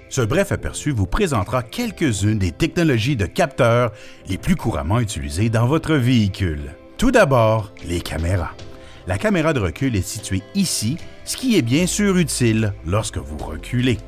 Ce bref aperçu vous présentera quelques-unes des technologies de capteurs les plus couramment utilisées dans votre véhicule. Tout d'abord, les caméras. La caméra de recul est située ici, ce qui est bien sûr utile lorsque vous reculez.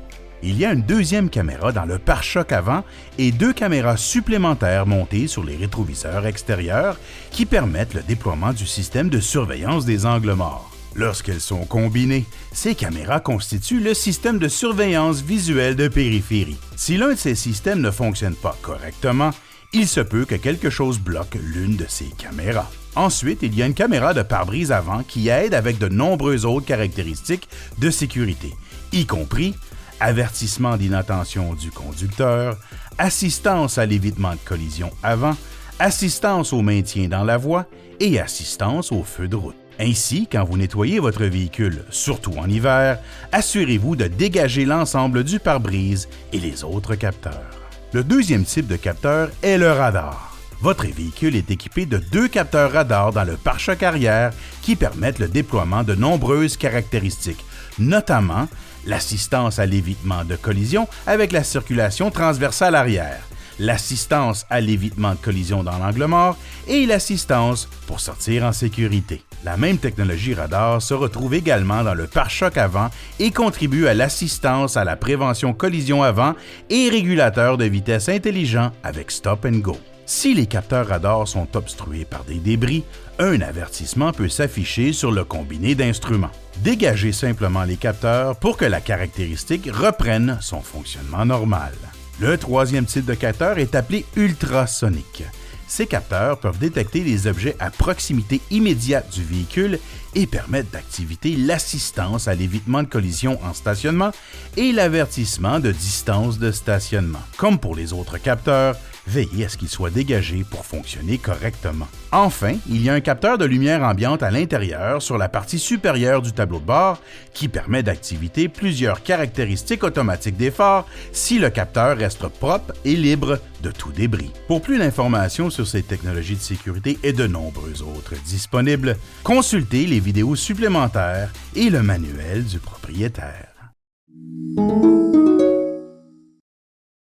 Il y a une deuxième caméra dans le pare-choc avant et 2 caméras supplémentaires montées sur les rétroviseurs extérieurs qui permettent le déploiement du système de surveillance des angles morts. Lorsqu'elles sont combinées, ces caméras constituent le système de surveillance visuelle de périphérie. Si l'un de ces systèmes ne fonctionne pas correctement, il se peut que quelque chose bloque l'une de ces caméras. Ensuite, il y a une caméra de pare-brise avant qui aide avec de nombreuses autres caractéristiques de sécurité, y compris avertissement d'inattention du conducteur, assistance à l'évitement de collision avant, assistance au maintien dans la voie et assistance au feu de route. Ainsi, quand vous nettoyez votre véhicule, surtout en hiver, assurez-vous de dégager l'ensemble du pare-brise et les autres capteurs. Le deuxième type de capteur est le radar. Votre véhicule est équipé de 2 capteurs radar dans le pare-choc arrière qui permettent le déploiement de nombreuses caractéristiques, notamment l'assistance à l'évitement de collision avec la circulation transversale arrière, l'assistance à l'évitement de collision dans l'angle mort et l'assistance pour sortir en sécurité. La même technologie radar se retrouve également dans le pare-choc avant et contribue à l'assistance à la prévention collision avant et régulateur de vitesse intelligent avec Stop and Go. Si les capteurs radar sont obstrués par des débris, un avertissement peut s'afficher sur le combiné d'instruments. Dégagez simplement les capteurs pour que la caractéristique reprenne son fonctionnement normal. Le troisième type de capteur est appelé ultrasonique. Ces capteurs peuvent détecter les objets à proximité immédiate du véhicule et permettent d'activer l'assistance à l'évitement de collision en stationnement et l'avertissement de distance de stationnement. Comme pour les autres capteurs, veillez à ce qu'ils soient dégagés pour fonctionner correctement. Enfin, il y a un capteur de lumière ambiante à l'intérieur sur la partie supérieure du tableau de bord qui permet d'activer plusieurs caractéristiques automatiques des phares si le capteur reste propre et libre de tout débris. Pour plus d'informations sur ces technologies de sécurité et de nombreuses autres disponibles, consultez les vidéos supplémentaires et le manuel du propriétaire.